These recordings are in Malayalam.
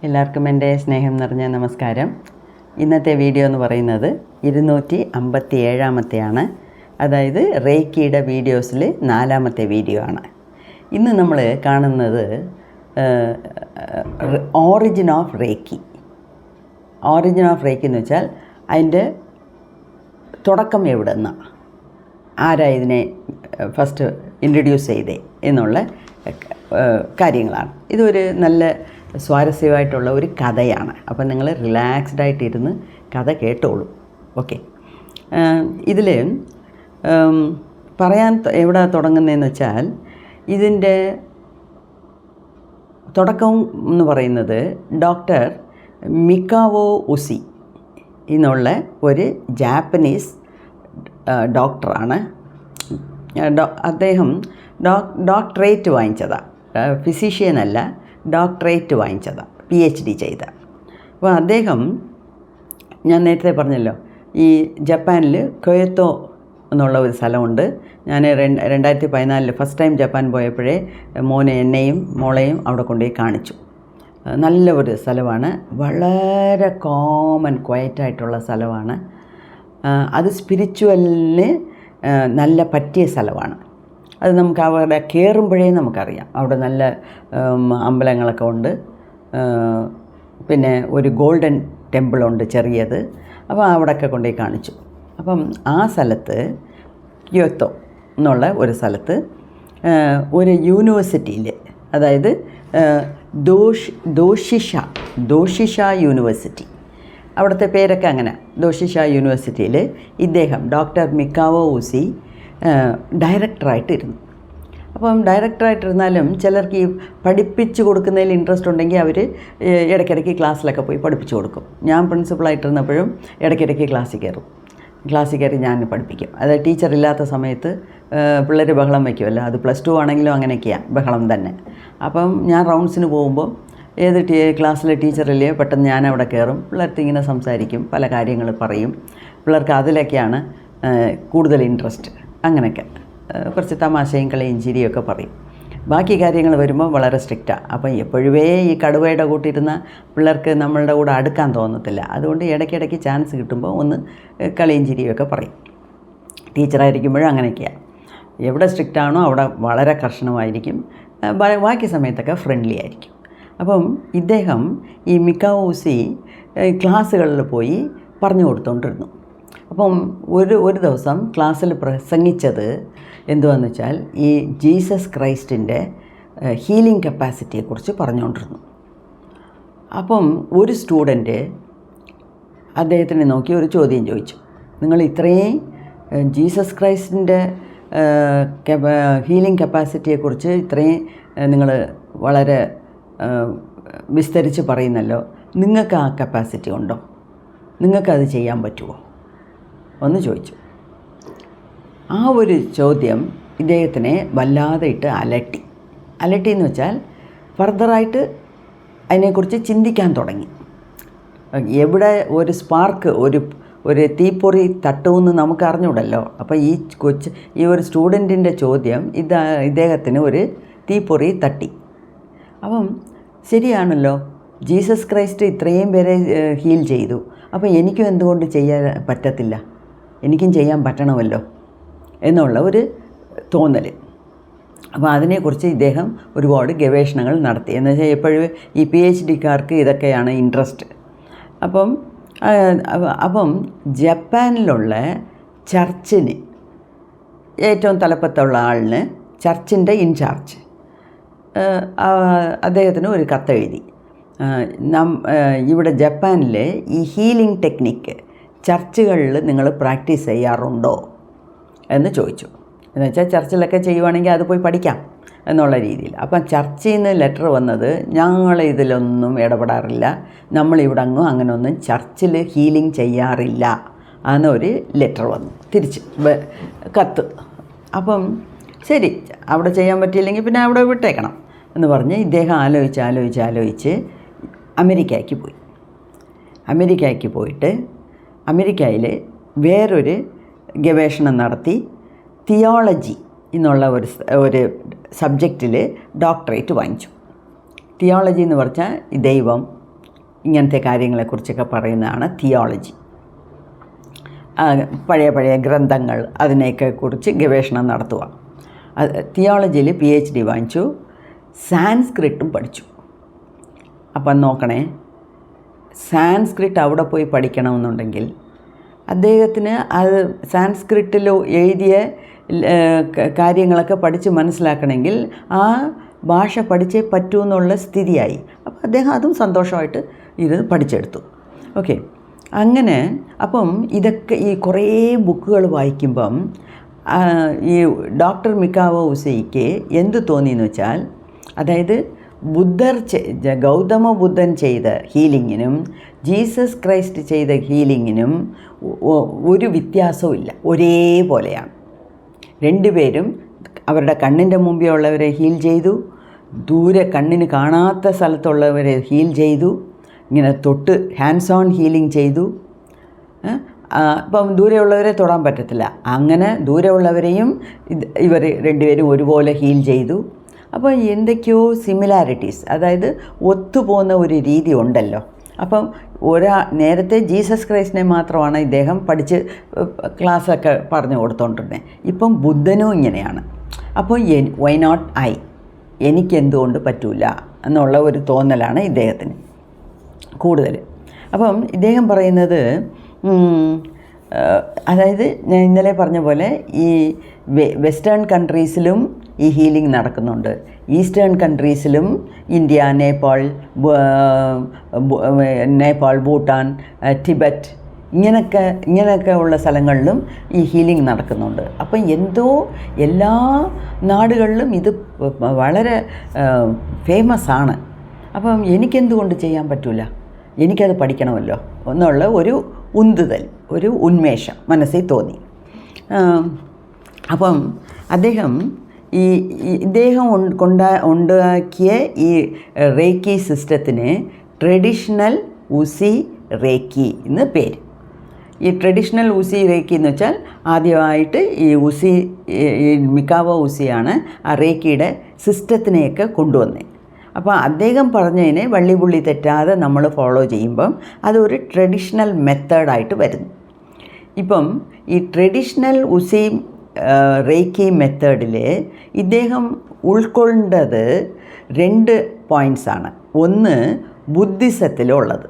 എല്ലാവർക്കും എൻ്റെ സ്നേഹം നിറഞ്ഞ നമസ്കാരം. ഇന്നത്തെ വീഡിയോ എന്ന് പറയുന്നത് 257-ാമത്തെയാണ്. അതായത് റേക്കിയുടെ വീഡിയോസിൽ 4-ാമത്തെ വീഡിയോ ആണ്. ഇന്ന് നമ്മൾ കാണുന്നത് origin of reiki. Origin of reiki എന്ന് വെച്ചാൽ അതിൻ്റെ തുടക്കം എവിടെ നിന്നാണ്, ആരാ ഇതിനെ ഫസ്റ്റ് ഇൻട്രൊഡ്യൂസ് ചെയ്തേ എന്നുള്ള കാര്യങ്ങളാണ്. ഇതൊരു നല്ല സ്വാരസ്യമായിട്ടുള്ള ഒരു കഥയാണ്. അപ്പം നിങ്ങൾ റിലാക്സ്ഡായിട്ടിരുന്ന് കഥ കേട്ടോളൂ. ഓക്കെ, ഇതിൽ പറയാൻ എവിടെ തുടങ്ങുന്നതെന്ന് വെച്ചാൽ, ഇതിൻ്റെ തുടക്കം എന്ന് പറയുന്നത് ഡോക്ടർ മിക്കാവോ ഉസി എന്നുള്ള ഒരു ജാപ്പനീസ് ഡോക്ടറാണ്. അദ്ദേഹം ഡോക്ടറേറ്റ് വാങ്ങിച്ചതാണ്, ഫിസിഷ്യനല്ല, ഡോക്ടറേറ്റ് വാങ്ങിച്ചതാണ്, PhD ചെയ്ത. അപ്പോൾ അദ്ദേഹം, ഞാൻ നേരത്തെ പറഞ്ഞല്ലോ, ഈ ജപ്പാനിൽ ക്യോട്ടോ എന്നുള്ള ഒരു സ്ഥലമുണ്ട്. ഞാൻ 2014 ഫസ്റ്റ് ടൈം ജപ്പാൻ പോയപ്പോഴേ എന്നെയും മോളെയും അവിടെ കൊണ്ടുപോയി കാണിച്ചു. നല്ല ഒരു സ്ഥലമാണ്, വളരെ കോമൺ ക്വയറ്റായിട്ടുള്ള സ്ഥലമാണ്. അത് സ്പിരിച്വലിന് നല്ല പറ്റിയ സ്ഥലമാണ്. അത് നമുക്ക് അവിടെ കയറുമ്പോഴേ നമുക്കറിയാം. അവിടെ നല്ല അമ്പലങ്ങളൊക്കെ ഉണ്ട്, പിന്നെ ഒരു ഗോൾഡൻ ടെമ്പിളുണ്ട് ചെറിയത്. അപ്പോൾ അവിടെയൊക്കെ കൊണ്ടുപോയി കാണിച്ചു. അപ്പം ആ സ്ഥലത്ത്, ക്യോട്ടോ എന്നുള്ള ഒരു സ്ഥലത്ത് ഒരു യൂണിവേഴ്സിറ്റിയിൽ, അതായത് ദോഷിഷ യൂണിവേഴ്സിറ്റി, അവിടുത്തെ പേരൊക്കെ അങ്ങനെ, ദോഷിഷ യൂണിവേഴ്സിറ്റിയിൽ ഇദ്ദേഹം ഡോക്ടർ മിക്കാവോ ഉസി ഡയറക്ടറായിട്ടിരുന്നു. അപ്പം ഡയറക്ടറായിട്ടിരുന്നാലും ചിലർക്ക് ഈ പഠിപ്പിച്ച് കൊടുക്കുന്നതിൽ ഇൻട്രസ്റ്റ് ഉണ്ടെങ്കിൽ അവർ ഇടയ്ക്കിടയ്ക്ക് ക്ലാസ്സിലൊക്കെ പോയി പഠിപ്പിച്ചു കൊടുക്കും. ഞാൻ പ്രിൻസിപ്പളായിട്ടിരുന്നപ്പോഴും ഇടയ്ക്കിടയ്ക്ക് ക്ലാസ്സിൽ കയറി ഞാൻ പഠിപ്പിക്കും. അതായത് ടീച്ചറില്ലാത്ത സമയത്ത് പിള്ളേർ ബഹളം വയ്ക്കുമല്ലോ, അത് +2 ആണെങ്കിലും അങ്ങനെയൊക്കെയാണ്, ബഹളം തന്നെ. അപ്പം ഞാൻ റൗണ്ട്സിന് പോകുമ്പോൾ ഏത് ക്ലാസ്സിലെ ടീച്ചറില്ലേ പെട്ടെന്ന് ഞാൻ അവിടെ കയറും, പിള്ളേർക്ക് ഇങ്ങനെ സംസാരിക്കും, പല കാര്യങ്ങൾ പറയും. പിള്ളേർക്ക് അതിലൊക്കെയാണ് കൂടുതൽ ഇൻട്രസ്റ്റ്. അങ്ങനെയൊക്കെ കുറച്ച് തമാശയും കളിയും ചിരിയൊക്കെ പറയും. ബാക്കി കാര്യങ്ങൾ വരുമ്പോൾ വളരെ സ്ട്രിക്റ്റാണ്. അപ്പം എപ്പോഴുമേ ഈ കടുവയുടെ കൂട്ടിയിരുന്ന പിള്ളേർക്ക് നമ്മളുടെ കൂടെ അടുക്കാൻ തോന്നത്തില്ല. അതുകൊണ്ട് ഇടയ്ക്കിടയ്ക്ക് ചാൻസ് കിട്ടുമ്പോൾ ഒന്ന് കളിയും ചിരിയൊക്കെ പറയും. ടീച്ചറായിരിക്കുമ്പോഴും അങ്ങനെയൊക്കെയാണ്. എവിടെ സ്ട്രിക്റ്റാണോ അവിടെ വളരെ കർശനമായിരിക്കും, ബാക്കി സമയത്തൊക്കെ ഫ്രണ്ട്ലി ആയിരിക്കും. അപ്പം ഇദ്ദേഹം ഈ മിക്കാവോ ഉസി ക്ലാസ്സുകളിൽ പോയി പറഞ്ഞു കൊടുത്തുകൊണ്ടിരുന്നു. അപ്പം ഒരു ദിവസം ക്ലാസ്സിൽ പ്രസംഗിച്ചത് എന്തുവാന്ന് വെച്ചാൽ, ഈ ജീസസ് ക്രൈസ്റ്റിൻ്റെ ഹീലിംഗ് കപ്പാസിറ്റിയെക്കുറിച്ച് പറഞ്ഞുകൊണ്ടിരുന്നു. അപ്പം ഒരു സ്റ്റുഡൻറ്റ് അദ്ദേഹത്തിനെ നോക്കി ഒരു ചോദ്യം ചോദിച്ചു. നിങ്ങൾ ഇത്രയും ജീസസ് ക്രൈസ്റ്റിൻ്റെ ഹീലിംഗ് കപ്പാസിറ്റിയെക്കുറിച്ച് ഇത്രയും നിങ്ങൾ വളരെ വിസ്തരിച്ച് പറയുന്നല്ലോ, നിങ്ങൾക്ക് ആ കപ്പാസിറ്റി ഉണ്ടോ? നിങ്ങൾക്കത് ചെയ്യാൻ പറ്റുമോ എന്ന് ചോദിച്ചു. ആ ഒരു ചോദ്യം ഇദ്ദേഹത്തിനെ വല്ലാതെ ഇട്ട് അലട്ടി എന്ന് വെച്ചാൽ ഫർദറായിട്ട് അതിനെക്കുറിച്ച് ചിന്തിക്കാൻ തുടങ്ങി. എവിടെ ഒരു സ്പാർക്ക്, ഒരു തീപ്പൊറി തട്ടുമെന്ന് നമുക്ക് അറിഞ്ഞൂടല്ലോ. അപ്പോൾ ഈ ഒരു സ്റ്റുഡൻറ്റിൻ്റെ ചോദ്യം ഇദ്ദേഹത്തിന് ഒരു തീപ്പൊറി തട്ടി. അപ്പം ശരിയാണല്ലോ, ജീസസ് ക്രൈസ്റ്റ് ഇത്രയും പേരെ ഹീൽ ചെയ്തു, അപ്പോൾ എനിക്കും എന്തുകൊണ്ട് ചെയ്യാൻ പറ്റത്തില്ല, എനിക്കും ചെയ്യാൻ പറ്റണമല്ലോ എന്നുള്ള ഒരു തോന്നൽ. അപ്പോൾ അതിനെക്കുറിച്ച് ഇദ്ദേഹം ഒരുപാട് ഗവേഷണങ്ങൾ നടത്തി. എന്ന് വെച്ചാൽ എപ്പോഴും ഈ PhD-കാർക്ക് ഇതൊക്കെയാണ് ഇൻട്രസ്റ്റ്. അപ്പം ജപ്പാനിലുള്ള ചർച്ചിന് ഏറ്റവും തലപ്പത്തുള്ള ആളിന്, ചർച്ചിൻ്റെ ഇൻചാർജ്, അദ്ദേഹത്തിന് ഒരു കത്തെഴുതി. ഇവിടെ ജപ്പാനിലെ ഈ ഹീലിംഗ് ടെക്നിക്ക് ചർച്ചുകളിൽ നിങ്ങൾ പ്രാക്ടീസ് ചെയ്യാറുണ്ടോ എന്ന് ചോദിച്ചു. എന്ന് വെച്ചാൽ ചർച്ചിലൊക്കെ ചെയ്യുവാണെങ്കിൽ അത് പോയി പഠിക്കാം എന്നുള്ള രീതിയിൽ. അപ്പം ചർച്ചിൽ നിന്ന് ലെറ്റർ വന്നത്, ഞങ്ങൾ ഇതിലൊന്നും ഇടപെടാറില്ല, നമ്മളിവിടെ അങ്ങും അങ്ങനെയൊന്നും ചർച്ചിൽ ഹീലിംഗ് ചെയ്യാറില്ല എന്നൊരു ലെറ്റർ വന്നു, തിരിച്ച് കത്ത്. അപ്പം ശരി, അവിടെ ചെയ്യാൻ പറ്റിയില്ലെങ്കിൽ പിന്നെ അവിടെ വിട്ടേക്കണം എന്ന് പറഞ്ഞ് ഇദ്ദേഹം ആലോചിച്ച് അമേരിക്കയ്ക്ക് പോയിട്ട് അമേരിക്കയിൽ വേറൊരു ഗവേഷണം നടത്തി തിയോളജി എന്നുള്ള ഒരു സബ്ജക്റ്റിൽ ഡോക്ടറേറ്റ് വാങ്ങിച്ചു. തിയോളജി എന്ന് പറഞ്ഞാൽ ദൈവം, ഇങ്ങനത്തെ കാര്യങ്ങളെക്കുറിച്ചൊക്കെ പറയുന്നതാണ് തിയോളജി. പഴയ ഗ്രന്ഥങ്ങൾ അതിനെയൊക്കെ കുറിച്ച് ഗവേഷണം നടത്തുക. തിയോളജിയിൽ PhD വാങ്ങിച്ചു, സാൻസ്ക്രിറ്റും പഠിച്ചു. അപ്പം നോക്കണേ, സാൻസ്ക്രിറ്റ് അവിടെ പോയി പഠിക്കണമെന്നുണ്ടെങ്കിൽ അദ്ദേഹത്തിന് അത് സാൻസ്ക്രിറ്റിൽ എഴുതിയ കാര്യങ്ങളൊക്കെ പഠിച്ച് മനസ്സിലാക്കണമെങ്കിൽ ആ ഭാഷ പഠിച്ചേ പറ്റൂ എന്നുള്ള സ്ഥിതിയായി. അപ്പോൾ അദ്ദേഹം അതും സന്തോഷമായിട്ട് ഇരുന്ന് പഠിച്ചെടുത്തു. ഓക്കെ, അങ്ങനെ അപ്പം ഇതൊക്കെ ഈ കുറേ ബുക്കുകൾ വായിക്കുമ്പം ഈ ഡോക്ടർ മിക്കാവോ ഉസൈക്ക് എന്ത് തോന്നിയെന്ന് വെച്ചാൽ, അതായത് ഗൗതമ ബുദ്ധൻ ചെയ്ത ഹീലിങ്ങിനും ജീസസ് ക്രൈസ്റ്റ് ചെയ്ത ഹീലിങ്ങിനും ഒരു വ്യത്യാസവും ഇല്ല, ഒരേപോലെയാണ്. രണ്ടുപേരും അവരുടെ കണ്ണിൻ്റെ മുമ്പേ ഉള്ളവരെ ഹീൽ ചെയ്തു, ദൂരെ കണ്ണിന് കാണാത്ത സ്ഥലത്തുള്ളവരെ ഹീൽ ചെയ്തു, ഇങ്ങനെ തൊട്ട് ഹാൻഡ്സ് ഓൺ ഹീലിംഗ് ചെയ്തു. ഇപ്പം ദൂരെയുള്ളവരെ തൊടാൻ പറ്റത്തില്ല, അങ്ങനെ ദൂരെയുള്ളവരെയും ഇവർ രണ്ടുപേരും ഒരുപോലെ ഹീൽ ചെയ്തു. അപ്പോൾ എന്തൊക്കെയോ സിമിലാരിറ്റീസ്, അതായത് ഒത്തുപോകുന്ന ഒരു രീതി ഉണ്ടല്ലോ. അപ്പം നേരത്തെ ജീസസ് ക്രൈസ്റ്റിനെ മാത്രമാണ് ഇദ്ദേഹം പഠിച്ച് ക്ലാസ്സൊക്കെ പറഞ്ഞു കൊടുത്തോണ്ടിരുന്നത്. ഇപ്പം ബുദ്ധനും ഇങ്ങനെയാണ്. അപ്പോൾ വൈ നോട്ട് എനിക്കെന്തുകൊണ്ട് പറ്റൂല എന്നുള്ള ഒരു തോന്നലാണ് ഇദ്ദേഹത്തിന് കൂടുതൽ. അപ്പം ഇദ്ദേഹം പറയുന്നത്, അതായത് ഞാൻ ഇന്നലെ പറഞ്ഞ പോലെ ഈ വെസ്റ്റേൺ കൺട്രീസിലും ഈ ഹീലിംഗ് നടക്കുന്നുണ്ട്, ഈസ്റ്റേൺ കൺട്രീസിലും ഇന്ത്യ, നേപ്പാൾ, ഭൂട്ടാൻ, ടിബറ്റ് ഇങ്ങനെയൊക്കെ ഉള്ള സ്ഥലങ്ങളിലും ഈ ഹീലിംഗ് നടക്കുന്നുണ്ട്. അപ്പം എന്തോ എല്ലാ നാടുകളിലും ഇത് വളരെ ഫേമസ് ആണ്. അപ്പം എനിക്കെന്തുകൊണ്ട് ചെയ്യാൻ പറ്റില്ല, എനിക്കത് പഠിക്കണമല്ലോ എന്നുള്ള ഒരു ഉന്തുതൽ, ഒരു ഉന്മേഷം മനസ്സിൽ തോന്നി. അപ്പം ഇദ്ദേഹം ഉണ്ടാക്കിയ ഈ റേക്കി സിസ്റ്റത്തിന് ട്രഡീഷണൽ ഉസി റേക്കി എന്ന് പേര്. ഈ ട്രഡീഷണൽ ഉസി റേക്കി എന്ന് വെച്ചാൽ ആദ്യമായിട്ട് ഈ മിക്കാവോ ഉസിയാണ് ആ റേക്കിയുടെ സിസ്റ്റത്തിനെയൊക്കെ കൊണ്ടുവന്നത്. അപ്പോൾ അദ്ദേഹം പറഞ്ഞതിനെ വള്ളിപുള്ളി തെറ്റാതെ നമ്മൾ ഫോളോ ചെയ്യുമ്പം അതൊരു ട്രഡീഷണൽ മെത്തേഡായിട്ട് വരുന്നു. ഇപ്പം ഈ ട്രഡീഷണൽ ഉസി റേക്കി മെത്തേഡിൽ ഇദ്ദേഹം ഉൾക്കൊണ്ടത് 2 പോയിൻറ്റ്സാണ്. ഒന്ന് ബുദ്ധിസത്തിലുള്ളത്.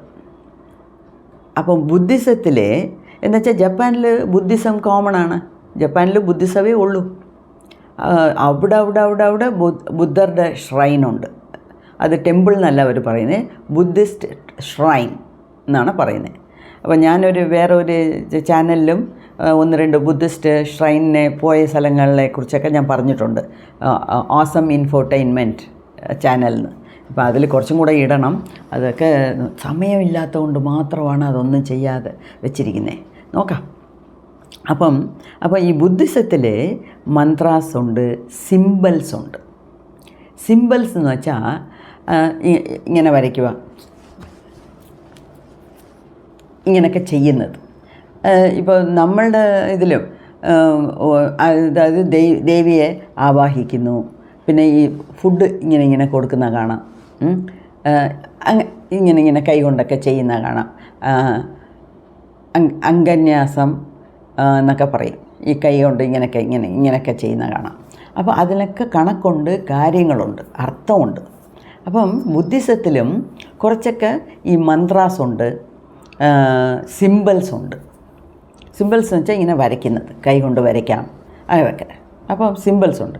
അപ്പം ബുദ്ധിസത്തിൽ എന്നുവെച്ചാൽ ജപ്പാനിൽ ബുദ്ധിസം കോമൺ ആണ്, ജപ്പാനിൽ ബുദ്ധിസമേ ഉള്ളൂ. അവിടെ ബുദ്ധരുടെ ഷ്രൈനുണ്ട്. അത് ടെമ്പിൾ എന്നല്ല അവർ പറയുന്നത്, ബുദ്ധിസ്റ്റ് ഷ്രൈൻ എന്നാണ് പറയുന്നത്. അപ്പോൾ ഞാനൊരു വേറൊരു ചാനലിലും 1-2 ബുദ്ധിസ്റ്റ് ഷ്രൈനിനെ പോയ സ്ഥലങ്ങളെ കുറിച്ചൊക്കെ ഞാൻ പറഞ്ഞിട്ടുണ്ട്, ഓസം ഇൻഫോർടൈൻമെൻറ്റ് ചാനലിൽ നിന്ന്. അപ്പോൾ അതിൽ കുറച്ചും കൂടെ ഇടണം, അതൊക്കെ സമയമില്ലാത്തതുകൊണ്ട് മാത്രമാണ് അതൊന്നും ചെയ്യാതെ വെച്ചിരിക്കുന്നത്. നോക്കാം. അപ്പം ഈ ബുദ്ധിസത്തിൽ മന്ത്രാസ് ഉണ്ട്, സിംബൽസ് ഉണ്ട്. സിംബൽസ് എന്ന് വെച്ചാൽ ഇങ്ങനെ വരയ്ക്കുക, ഇങ്ങനെയൊക്കെ ചെയ്യുന്നത്. ഇപ്പോൾ നമ്മളുടെ ഇതിലും അതായത് ദേവിയെ ആവാഹിക്കുന്നു, പിന്നെ ഈ ഫുഡ് ഇങ്ങനെ കൊടുക്കുന്ന കാണാം, ഇങ്ങനെ കൈ കൊണ്ടൊക്കെ ചെയ്യുന്ന കാണാം. അംഗന്യാസം എന്നൊക്കെ പറയും, ഈ കൈ കൊണ്ട് ഇങ്ങനെയൊക്കെ ചെയ്യുന്ന കാണാം. അപ്പോൾ അതിനൊക്കെ കണക്കുണ്ട്, കാര്യങ്ങളുണ്ട്, അർത്ഥമുണ്ട്. അപ്പം ബുദ്ധിസത്തിലും കുറച്ചൊക്കെ ഈ മന്ത്രാസ് ഉണ്ട്, സിംബൽസ് ഉണ്ട്. സിംബൽസ് എന്ന് വെച്ചാൽ ഇങ്ങനെ വരയ്ക്കുന്നത്, കൈ കൊണ്ട് വരയ്ക്കാം, അതൊക്കെ. അപ്പം സിംബൽസ് ഉണ്ട്.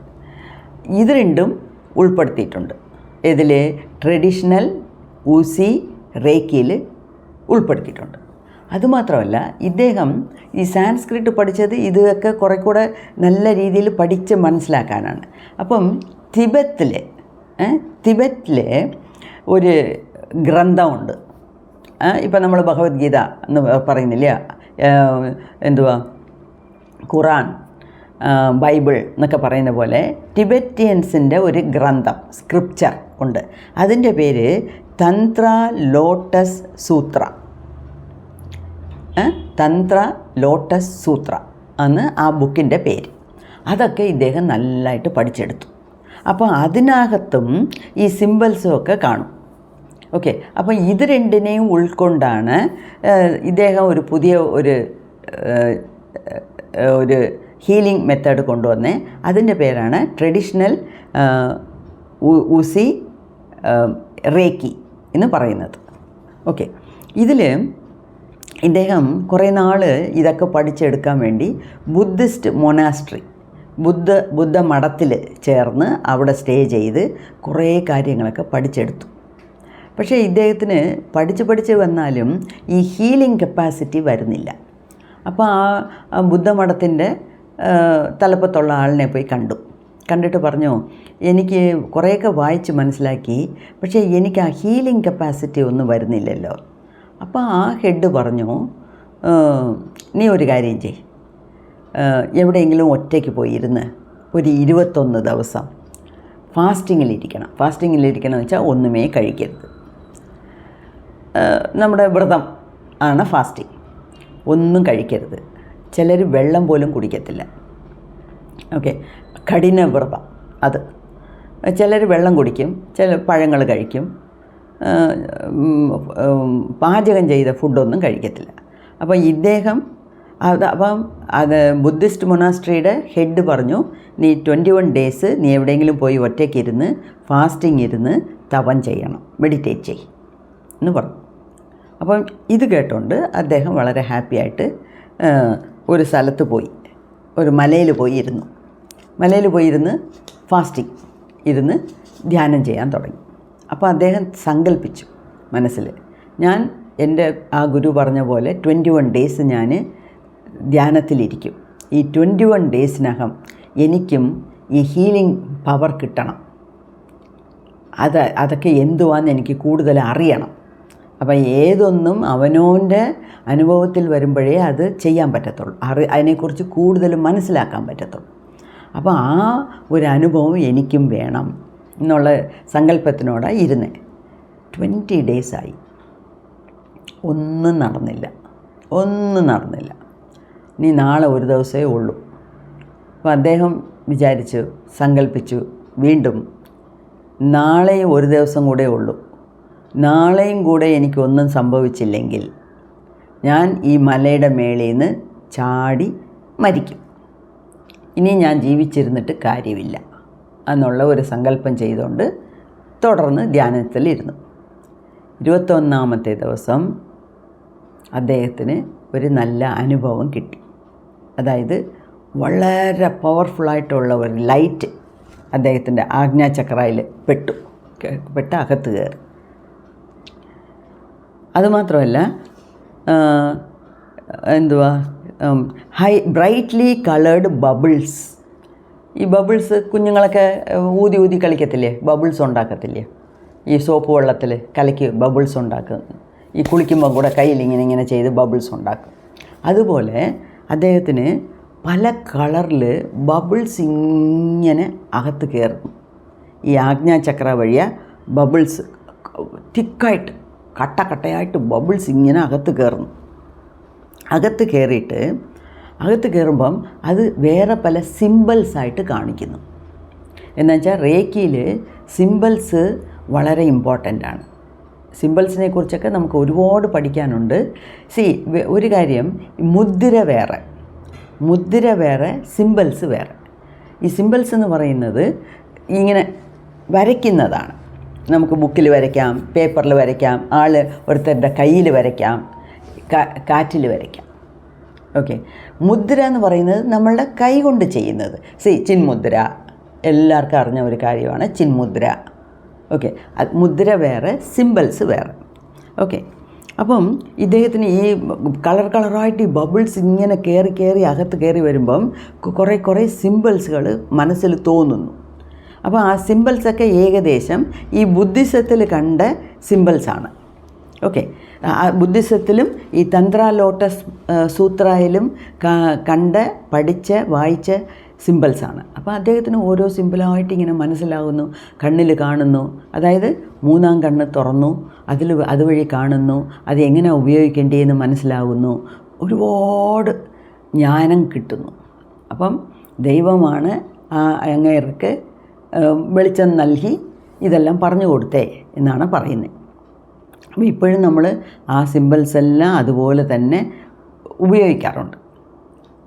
ഇത് രണ്ടും ഉൾപ്പെടുത്തിയിട്ടുണ്ട്. ഇതിൽ ട്രഡീഷണൽ ഊസി റേക്കിയിൽ ഉൾപ്പെടുത്തിയിട്ടുണ്ട്. അതുമാത്രമല്ല, ഇദ്ദേഹം ഈ സാൻസ്ക്രിറ്റ് പഠിച്ചത് ഇതൊക്കെ കുറേ കൂടെ നല്ല രീതിയിൽ പഠിച്ച് മനസ്സിലാക്കാനാണ്. അപ്പം തിബറ്റിലെ ഒരു ഗ്രന്ഥമുണ്ട്. ഇപ്പം നമ്മൾ ഭഗവത്ഗീത എന്ന് പറയുന്നില്ല, ഖുറാൻ, ബൈബിൾ എന്നൊക്കെ പറയുന്ന പോലെ ടിബറ്റിയൻസിൻ്റെ ഒരു ഗ്രന്ഥം, സ്ക്രിപ്ചർ ഉണ്ട്. അതിൻ്റെ പേര് തന്ത്ര ലോട്ടസ് സൂത്ര. തന്ത്ര ലോട്ടസ് സൂത്ര എന്ന് ആ ബുക്കിൻ്റെ പേര്. അതൊക്കെ ഇദ്ദേഹം നല്ലതായിട്ട് പഠിച്ചെടുത്തു. അപ്പോൾ അതിനകത്തും ഈ സിംബൽസും ഒക്കെ കാണും. ഓക്കെ, അപ്പോൾ ഇത് രണ്ടിനെയും ഉൾക്കൊണ്ടാണ് ഇദ്ദേഹം ഒരു പുതിയ ഒരു ഹീലിംഗ് മെത്തേഡ് കൊണ്ടുവന്നേ. അതിൻ്റെ പേരാണ് ട്രഡീഷണൽ ഊസി റേക്കി എന്ന് പറയുന്നത്. ഓക്കെ, ഇതിൽ ഇദ്ദേഹം കുറേ നാൾ ഇതൊക്കെ പഠിച്ചെടുക്കാൻ വേണ്ടി ബുദ്ധിസ്റ്റ് മൊനാസ്ട്രി ബുദ്ധ മഠത്തിൽ ചേർന്ന് അവിടെ സ്റ്റേ ചെയ്ത് കുറേ കാര്യങ്ങളൊക്കെ പഠിച്ചെടുത്തു. പക്ഷേ ഇദ്ദേഹത്തിന് പഠിച്ച് വന്നാലും ഈ ഹീലിംഗ് കപ്പാസിറ്റി വരുന്നില്ല. അപ്പോൾ ആ ബുദ്ധമഠത്തിൻ്റെ തലപ്പത്തുള്ള ആളിനെ പോയി കണ്ടിട്ട് പറഞ്ഞു, എനിക്ക് കുറേയൊക്കെ വായിച്ച് മനസ്സിലാക്കി, പക്ഷേ എനിക്ക് ആ ഹീലിംഗ് കപ്പാസിറ്റി ഒന്നും വരുന്നില്ലല്ലോ. അപ്പോൾ ആ ഹെഡ് പറഞ്ഞു, നീ ഒരു കാര്യം ചെയ്യ്, എവിടെയെങ്കിലും ഒറ്റയ്ക്ക് പോയിരുന്ന് ഒരു 21 ദിവസം ഫാസ്റ്റിങ്ങിലിരിക്കണം എന്ന് വെച്ചാൽ ഒന്നുമേ കഴിക്കരുത്. നമ്മുടെ വ്രതം ആണ് ഫാസ്റ്റിംഗ്. ഒന്നും കഴിക്കരുത്. ചിലർ വെള്ളം പോലും കുടിക്കത്തില്ല. ഓക്കെ, കഠിന വ്രതം അത്. ചിലർ വെള്ളം കുടിക്കും, ചില പഴങ്ങൾ കഴിക്കും, പാചകം ചെയ്ത ഫുഡൊന്നും കഴിക്കത്തില്ല. അപ്പോൾ ഇദ്ദേഹം അത് ബുദ്ധിസ്റ്റ് മൊനാസ്ട്രിയുടെ ഹെഡ് പറഞ്ഞു, നീ 21 ഡേയ്സ് നീ എവിടെയെങ്കിലും പോയി ഒറ്റയ്ക്ക് ഇരുന്ന് ഫാസ്റ്റിംഗ് ഇരുന്ന് തപം ചെയ്യണം, മെഡിറ്റേറ്റ് ചെയ്യ് എന്ന് പറഞ്ഞു. അപ്പം ഇത് കേട്ടുകൊണ്ട് അദ്ദേഹം വളരെ ഹാപ്പി ആയിട്ട് ഒരു സ്ഥലത്ത് പോയി, ഒരു മലയിൽ പോയിരുന്ന് ഫാസ്റ്റിംഗ് ഇരുന്ന് ധ്യാനം ചെയ്യാൻ തുടങ്ങി. അപ്പോൾ അദ്ദേഹം സങ്കല്പിച്ചു മനസ്സിൽ, ഞാൻ എൻ്റെ ആ ഗുരു പറഞ്ഞ പോലെ 21 ഡേയ്സ് ഞാൻ ധ്യാനത്തിലിരിക്കും. ഈ 21 ഡേയ്സിനകം എനിക്കും ഈ ഹീലിംഗ് പവർ കിട്ടണം. അതൊക്കെ എന്തുവാന്ന് എനിക്ക് കൂടുതൽ അറിയണം. അപ്പം ഏതൊന്നും അവനവൻ്റെ അനുഭവത്തിൽ വരുമ്പോഴേ അത് ചെയ്യാൻ പറ്റത്തുള്ളൂ, അതിനെക്കുറിച്ച് കൂടുതൽ മനസ്സിലാക്കാൻ പറ്റത്തുള്ളൂ. അപ്പോൾ ആ ഒരു അനുഭവം എനിക്കും വേണം എന്നുള്ള സങ്കല്പത്തിനോടാണ് ഇരുന്നേ. 20 ഡേയ്സായി, ഒന്നും നടന്നില്ല. ഇനി നാളെ ഒരു ദിവസമേ ഉള്ളൂ. അപ്പോൾ അദ്ദേഹം സങ്കല്പിച്ചു വീണ്ടും, നാളെ ഒരു ദിവസം കൂടെ ഉള്ളൂ, നാളെയും കൂടെ എനിക്കൊന്നും സംഭവിച്ചില്ലെങ്കിൽ ഞാൻ ഈ മലയുടെ മേളിൽ നിന്ന് ചാടി മരിക്കും, ഇനി ഞാൻ ജീവിച്ചിരുന്നിട്ട് കാര്യമില്ല എന്നുള്ള ഒരു സങ്കല്പം ചെയ്തുകൊണ്ട് തുടർന്ന് ധ്യാനത്തിലിരുന്നു. 21ാമത്തെ ദിവസം അദ്ദേഹത്തിന് ഒരു നല്ല അനുഭവം കിട്ടി. അതായത് വളരെ പവർഫുള്ളായിട്ടുള്ള ഒരു ലൈറ്റ് അദ്ദേഹത്തിൻ്റെ ആജ്ഞാചക്രയിൽ പെട്ട് അകത്ത് കയറി. അതുമാത്രമല്ല, ബ്രൈറ്റ്ലി കളേർഡ് ബബിൾസ്. ഈ ബബിൾസ് കുഞ്ഞുങ്ങളൊക്കെ ഊതി കളിക്കത്തില്ലേ, ബബിൾസ് ഉണ്ടാക്കത്തില്ലേ, ഈ സോപ്പ് വെള്ളത്തിൽ കലക്കി ബബിൾസ് ഉണ്ടാക്കും. ഈ കുളിക്കുമ്പോൾ കൂടെ കയ്യിൽ ഇങ്ങനെ ചെയ്ത് ബബിൾസ് ഉണ്ടാക്കും. അതുപോലെ അദ്ദേഹത്തിന് പല കളറിൽ ബബിൾസ് ഇങ്ങനെ അകത്ത് കയറും. ഈ ആജ്ഞാചക്ര വഴിയ ബബിൾസ് തിക്കായിട്ട് കട്ടയായിട്ട് ബബിൾസ് ഇങ്ങനെ അകത്ത് കയറുന്നു. അകത്ത് കയറുമ്പം അത് വേറെ പല സിമ്പിൾസായിട്ട് കാണിക്കുന്നു. എന്നുവെച്ചാൽ റേക്കിയിൽ സിമ്പിൾസ് വളരെ ഇമ്പോർട്ടൻ്റ് ആണ്. സിമ്പിൾസിനെ കുറിച്ചൊക്കെ നമുക്ക് ഒരുപാട് പഠിക്കാനുണ്ട്. ഒരു കാര്യം, മുദ്ര വേറെ സിമ്പിൾസ് വേറെ. ഈ സിമ്പിൾസ് എന്ന് പറയുന്നത് ഇങ്ങനെ വരയ്ക്കുന്നതാണ്. നമുക്ക് ബുക്കിൽ വരയ്ക്കാം, പേപ്പറിൽ വരയ്ക്കാം, ഒരുത്തരുടെ കയ്യിൽ വരയ്ക്കാം, കാറ്റിൽ വരയ്ക്കാം. ഓക്കെ, മുദ്ര എന്ന് പറയുന്നത് നമ്മളുടെ കൈ കൊണ്ട് ചെയ്യുന്നത്. ചിന്മുദ്ര എല്ലാവർക്കും അറിഞ്ഞ ഒരു കാര്യമാണ്, ചിന്മുദ്ര. ഓക്കെ, മുദ്ര വേറെ, സിമ്പിൾസ് വേറെ. ഓക്കെ, അപ്പം ഇദ്ദേഹത്തിന് ഈ കളറായിട്ട് ഈ ബബിൾസ് ഇങ്ങനെ കയറി അകത്ത് കയറി വരുമ്പം കുറേ സിമ്പിൾസുകൾ മനസ്സിൽ തോന്നുന്നു. അപ്പോൾ ആ സിമ്പിൾസൊക്കെ ഏകദേശം ഈ ബുദ്ധിസത്തിൽ കണ്ട സിമ്പിൾസാണ്. ഓക്കെ, ബുദ്ധിസത്തിലും ഈ തന്ത്ര ലോട്ടസ് സൂത്രയിലും പഠിച്ച വായിച്ച സിമ്പിൾസാണ്. അപ്പോൾ അദ്ദേഹത്തിന് ഓരോ സിമ്പിളായിട്ട് ഇങ്ങനെ മനസ്സിലാകുന്നു, കണ്ണിൽ കാണുന്നു. അതായത് 3-ാം കണ്ണ് തുറന്നു, അതുവഴി കാണുന്നു, അത് എങ്ങനെ ഉപയോഗിക്കേണ്ടതെന്ന് മനസ്സിലാകുന്നു, ഒരുപാട് ജ്ഞാനം കിട്ടുന്നു. അപ്പം ദൈവമാണ് അങ്ങേർക്ക് വെളിച്ചം നൽകി ഇതെല്ലാം പറഞ്ഞു കൊടുത്തേ എന്നാണ് പറയുന്നത്. അപ്പോൾ ഇപ്പോഴും നമ്മൾ ആ സിമ്പിൾസ് എല്ലാം അതുപോലെ തന്നെ ഉപയോഗിക്കാറുണ്ട്.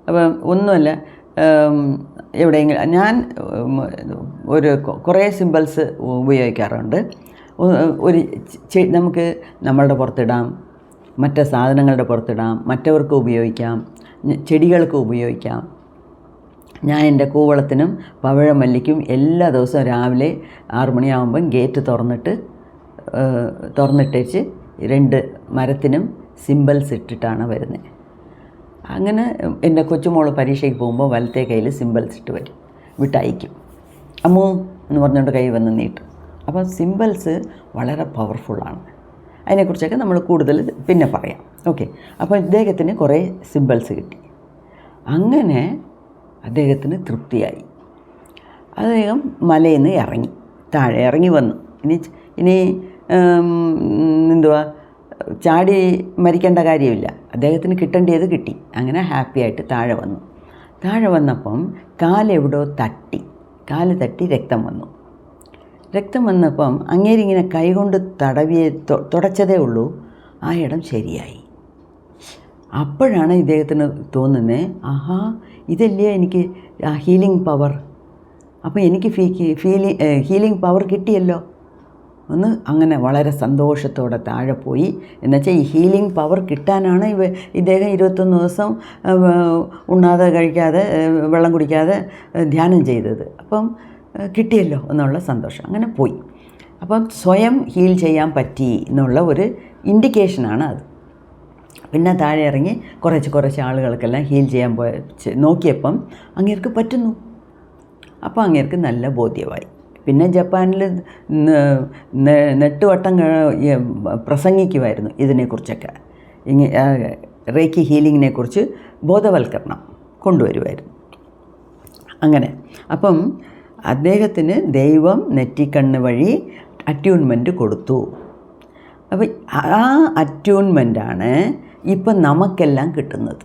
അപ്പം ഒന്നുമല്ല, എവിടെയെങ്കിലും ഞാൻ കുറേ സിമ്പിൾസ് ഉപയോഗിക്കാറുണ്ട്. ഒരു നമുക്ക് നമ്മളുടെ പുറത്തിടാം, മറ്റ് സാധനങ്ങളുടെ പുറത്തിടാം, മറ്റവർക്ക് ഉപയോഗിക്കാം, ചെടികൾക്ക് ഉപയോഗിക്കാം. ഞാൻ എൻ്റെ കൂവളത്തിനും പവിഴമല്ലിക്കും എല്ലാ ദിവസവും രാവിലെ 6 മണിയാകുമ്പം ഗേറ്റ് തുറന്നിട്ടേച്ച് 2 മരത്തിനും സിമ്പിൾസ് ഇട്ടിട്ടാണ് വരുന്നത്. അങ്ങനെ എൻ്റെ കൊച്ചുമോള് പരീക്ഷയ്ക്ക് പോകുമ്പോൾ വലത്തെ കയ്യിൽ സിമ്പിൾസ് ഇട്ട് വരും, വിട്ടയക്കും. അമ്മൂ എന്ന് പറഞ്ഞുകൊണ്ട് കൈ വന്ന് നീട്ടും. അപ്പോൾ സിമ്പിൾസ് വളരെ പവർഫുള്ളാണ്. അതിനെക്കുറിച്ചൊക്കെ നമ്മൾ കൂടുതൽ പിന്നെ പറയാം. ഓക്കെ. അപ്പോൾ ഇദ്ദേഹത്തിന് കുറേ സിമ്പിൾസ് കിട്ടി. അങ്ങനെ അദ്ദേഹത്തിന് തൃപ്തിയായി. അദ്ദേഹം മലയിൽ നിന്ന് ഇറങ്ങി, താഴെ ഇറങ്ങി വന്നു. ഇനി എന്തുവാ, ചാടി മരിക്കേണ്ട കാര്യമില്ല, അദ്ദേഹത്തിന് കിട്ടേണ്ടത് കിട്ടി. അങ്ങനെ ഹാപ്പിയായിട്ട് താഴെ വന്നു. താഴെ വന്നപ്പം കാലെവിടോ കാല് തട്ടി രക്തം വന്നു. രക്തം വന്നപ്പം അങ്ങേരിങ്ങനെ കൈകൊണ്ട് തുടച്ചതേ ഉള്ളൂ, ആ ഇടം ശരിയായി. അപ്പോഴാണ് ഇദ്ദേഹത്തിന് തോന്നുന്നത്, ആഹാ, ഇതല്ലേ എനിക്ക് ഹീലിംഗ് പവർ. അപ്പോൾ എനിക്ക് ഹീലിംഗ് പവർ കിട്ടിയല്ലോ അങ്ങനെ വളരെ സന്തോഷത്തോടെ താഴെ പോയി. എന്നുവെച്ചാൽ ഈ ഹീലിംഗ് പവർ കിട്ടാനാണ് ഇദ്ദേഹം 21 ദിവസം ഉണ്ണാതെ കഴിക്കാതെ വെള്ളം കുടിക്കാതെ ധ്യാനം ചെയ്തത്. അപ്പം കിട്ടിയല്ലോ എന്നുള്ള സന്തോഷം. അങ്ങനെ പോയി. അപ്പം സ്വയം ഹീൽ ചെയ്യാൻ പറ്റി എന്നുള്ള ഒരു ഇൻഡിക്കേഷനാണ് അത്. പിന്നെ താഴെ ഇറങ്ങി കുറച്ച് ആളുകൾക്കെല്ലാം ഹീൽ ചെയ്യാൻ നോക്കിയപ്പം അങ്ങേർക്ക് പറ്റുന്നു. അപ്പോൾ അങ്ങേർക്ക് നല്ല ബോധ്യമായി. പിന്നെ ജപ്പാനിൽ നെട്ടുവട്ടം പ്രസംഗിക്കുമായിരുന്നു ഇതിനെക്കുറിച്ചൊക്കെ. റേക്കി ഹീലിങ്ങിനെക്കുറിച്ച് ബോധവൽക്കരണം കൊണ്ടുവരുമായിരുന്നു. അങ്ങനെ അപ്പം അദ്ദേഹത്തിന് ദൈവം നെറ്റിക്കണ്ണ് വഴി അറ്റ്യൂൺമെൻറ്റ് കൊടുത്തു. അപ്പോൾ ആ അറ്റ്യൂൺമെൻറ്റാണ് ഇപ്പം നമുക്കെല്ലാം കിട്ടുന്നത്.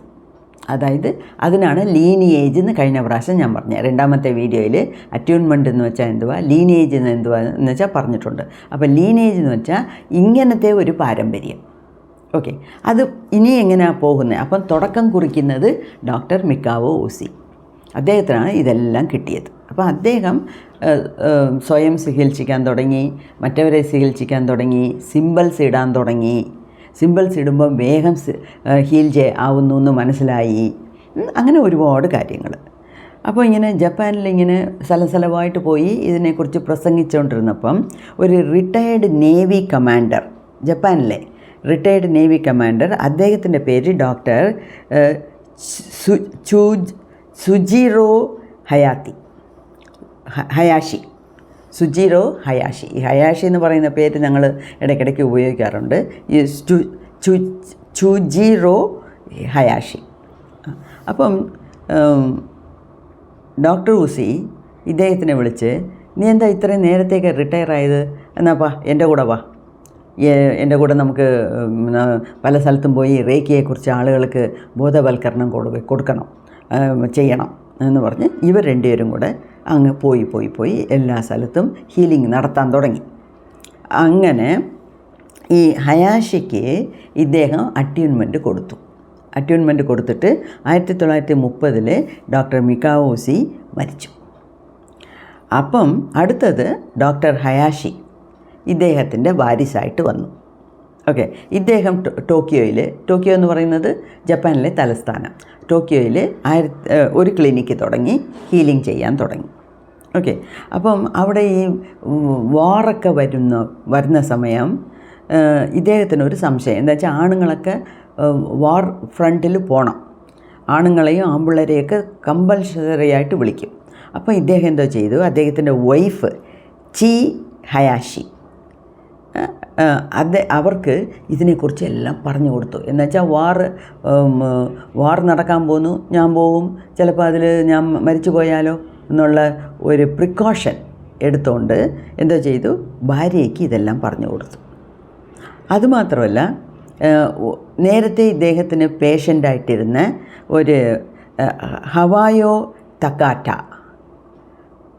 അതായത് അതിനാണ് ലീനിയേജ് എന്ന് കഴിഞ്ഞ പ്രാവശ്യം ഞാൻ പറഞ്ഞത്. 2ാമത്തെ വീഡിയോയിൽ അറ്റ്യൂൺമെൻറ്റ് എന്ന് വെച്ചാൽ എന്തുവാ, ലീനിയേജ് എന്ന് എന്തുവാ എന്ന് വെച്ചാൽ പറഞ്ഞിട്ടുണ്ട്. അപ്പോൾ ലീനിയേജ് എന്ന് വെച്ചാൽ ഇങ്ങനത്തെ ഒരു പാരമ്പര്യം. ഓക്കെ. അത് ഇനി എങ്ങനെയാണ് പോകുന്നത്? അപ്പം തുടക്കം കുറിക്കുന്നത് ഡോക്ടർ മിക്കാവോ ഊസി. അദ്ദേഹത്തിനാണ് ഇതെല്ലാം കിട്ടിയത്. അപ്പോൾ അദ്ദേഹം സ്വയം ചികിത്സിക്കാൻ തുടങ്ങി, മറ്റവരെ ചികിത്സിക്കാൻ തുടങ്ങി, സിമ്പിൾസ് ഇടാൻ തുടങ്ങി. സിമ്പിൾസ് ഇടുമ്പം വേഗം ഹീൽ ആവുന്നു എന്ന് മനസ്സിലായി. അങ്ങനെ ഒരുപാട് കാര്യങ്ങൾ. അപ്പോൾ ഇങ്ങനെ ജപ്പാനിലിങ്ങനെ സ്ഥലമായിട്ട് പോയി ഇതിനെക്കുറിച്ച് പ്രസംഗിച്ചുകൊണ്ടിരുന്നപ്പം ഒരു റിട്ടയേർഡ് നേവി കമാൻഡർ, ജപ്പാനിലെ റിട്ടയേർഡ് നേവി കമാൻഡർ, അദ്ദേഹത്തിൻ്റെ പേര് ഡോക്ടർ സുജിറോ ഹയാഷി. സുജിറോ ഹയാഷി. ഈ ഹയാഷി എന്ന് പറയുന്ന പേര് ഞങ്ങൾ ഇടയ്ക്കിടയ്ക്ക് ഉപയോഗിക്കാറുണ്ട്. ഈ സുജിറോ ഹയാഷി. അപ്പം ഡോക്ടർ ഊസി ഇദ്ദേഹത്തിനെ വിളിച്ച്, നീ എന്താ ഇത്രയും നേരത്തേക്ക് റിട്ടയർ ആയത്? എന്നാപ്പാ എൻ്റെ കൂടെ വാ, എൻ്റെ കൂടെ നമുക്ക് പല സ്ഥലത്തും പോയി റേക്കിയെക്കുറിച്ച് ആളുകൾക്ക് ബോധവൽക്കരണം ചെയ്യണം എന്ന് പറഞ്ഞ് ഇവർ 2 പേരും കൂടെ അങ്ങ് പോയി എല്ലാ സ്ഥലത്തും ഹീലിംഗ് നടത്താൻ തുടങ്ങി. അങ്ങനെ ഈ ഹയാഷിക്ക് ഇദ്ദേഹം അറ്റ്യൂൺമെൻറ്റ് കൊടുത്തിട്ട് 1930 ഡോക്ടർ മിക്കാവോസി മരിച്ചു. അപ്പം അടുത്തത് ഡോക്ടർ ഹയാഷി ഇദ്ദേഹത്തിൻ്റെ വാരിസായിട്ട് വന്നു. ഓക്കെ. ഇദ്ദേഹം ടോക്കിയോ എന്ന് പറയുന്നത് ജപ്പാനിലെ തലസ്ഥാനം. ടോക്കിയോയിൽ ഒരു ക്ലിനിക്ക് തുടങ്ങി ഹീലിംഗ് ചെയ്യാൻ തുടങ്ങി. ഓക്കെ. അപ്പം അവിടെ ഈ വാറൊക്കെ വരുന്ന സമയം ഇദ്ദേഹത്തിനൊരു സംശയം എന്താ വെച്ചാൽ, ആണുങ്ങളൊക്കെ വാർ ഫ്രണ്ടിൽ പോകണം, ആണുങ്ങളെയും ആമ്പിള്ളേരെയൊക്കെ കമ്പൽസറി ആയിട്ട് വിളിക്കും. അപ്പോൾ ഇദ്ദേഹം എന്തോ ചെയ്തു, അദ്ദേഹത്തിൻ്റെ വൈഫ് ചി ഹയാഷി അവർക്ക് ഇതിനെക്കുറിച്ച് എല്ലാം പറഞ്ഞു കൊടുത്തു. എന്നുവെച്ചാൽ വാർ നടക്കാൻ പോകുന്നു, ഞാൻ പോവും, ചിലപ്പോൾ അതിൽ ഞാൻ മരിച്ചു പോയാലോ എന്നുള്ള ഒരു പ്രിക്കോഷൻ എടുത്തുകൊണ്ട് എന്തോ ചെയ്തു, ഭാര്യയ്ക്ക് ഇതെല്ലാം പറഞ്ഞു കൊടുത്തു. അതുമാത്രമല്ല, നേരത്തെ ഇദ്ദേഹത്തിന് പേഷ്യൻ്റായിട്ടിരുന്ന ഒരു ഹവായോ തക്കാറ്റ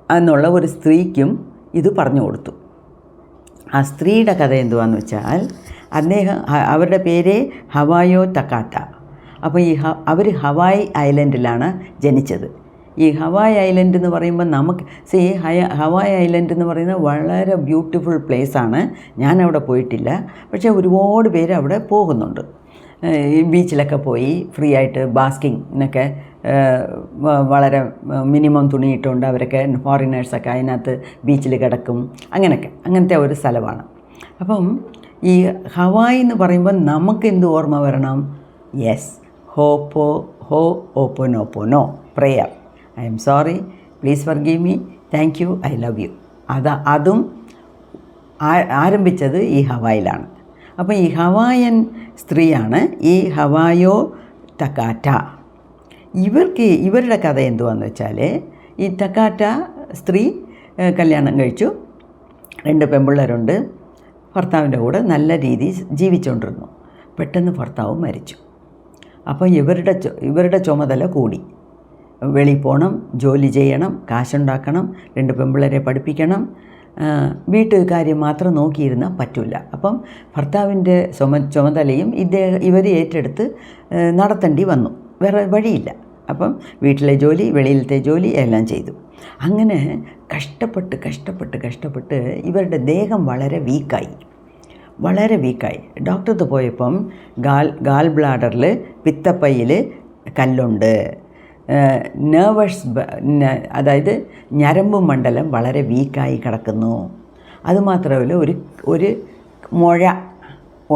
എന്നുള്ള ഒരു സ്ത്രീക്കും ഇത് പറഞ്ഞു കൊടുത്തു. ആ സ്ത്രീയുടെ കഥ എന്തുവാന്ന് വെച്ചാൽ, അവരുടെ പേര് ഹവായോ തക്കാട്ട. അപ്പോൾ അവർ ഹവായ് ഐലൻഡിലാണ് ജനിച്ചത്. ഈ ഹവായ് ഐലൻഡ് എന്ന് പറയുമ്പോൾ നമുക്ക് ഹവായ് ഐലൻഡ് എന്ന് പറയുന്നത് വളരെ ബ്യൂട്ടിഫുൾ പ്ലേസാണ്. ഞാനവിടെ പോയിട്ടില്ല, പക്ഷേ ഒരുപാട് പേര് അവിടെ പോകുന്നുണ്ട്. ഈ ബീച്ചിലൊക്കെ പോയി ഫ്രീ ആയിട്ട് ബാസ്കിങ്ങിനൊക്കെ വളരെ മിനിമം തുണിയിട്ടുകൊണ്ട് അവരൊക്കെ ഫോറിനേഴ്സൊക്കെ അതിനകത്ത് ബീച്ചിൽ കിടക്കും. അങ്ങനത്തെ ഒരു സ്ഥലമാണ്. അപ്പം ഈ ഹവായ് എന്ന് പറയുമ്പോൾ നമുക്ക് എന്ത് ഓർമ്മ വരണം? Yes, ho'oponopono prayer. I am sorry, please forgive me, thank you, I love you. അതും ആരംഭിച്ചത് ഈ ഹവായിലാണ്. അപ്പോൾ ഈ ഹവായൻ സ്ത്രീയാണ് ഈ ഹവായോ തക്കാറ്റ. ഇവരുടെ കഥ എന്തുവാന്ന് വെച്ചാൽ, ഈ തക്കാറ്റ സ്ത്രീ കല്യാണം കഴിച്ചു, 2 പെൺപിള്ളേരുണ്ട്. ഭർത്താവിൻ്റെ കൂടെ നല്ല രീതിയിൽ ജീവിച്ചുകൊണ്ടിരുന്നു. പെട്ടെന്ന് ഭർത്താവ് മരിച്ചു. അപ്പോൾ ഇവരുടെ ചുമതല കൂടി. വെളിയിൽ പോകണം, ജോലി ചെയ്യണം, കാശുണ്ടാക്കണം, 2 പെൺപിള്ളേരെ പഠിപ്പിക്കണം. വീട്ടുകാര്യം മാത്രം നോക്കിയിരുന്നാൽ പറ്റില്ല. അപ്പം ഭർത്താവിൻ്റെ ചുമതലയും ഇവർ ഏറ്റെടുത്ത് നടത്തേണ്ടി വന്നു. വേറെ വഴിയില്ല. അപ്പം വീട്ടിലെ ജോലി, വെളിയിലത്തെ ജോലി എല്ലാം ചെയ്തു. അങ്ങനെ കഷ്ടപ്പെട്ട് ഇവരുടെ ദേഹം വളരെ വീക്കായി. ഡോക്ടർക്ക് പോയപ്പം ഗാൾ ബ്ലാഡറിൽ പിത്തപ്പൈയിൽ കല്ലുണ്ട്, അതായത് ഞരമ്പ് മണ്ഡലം വളരെ വീക്കായി കിടക്കുന്നു. അതുമാത്രമല്ല ഒരു മുഴ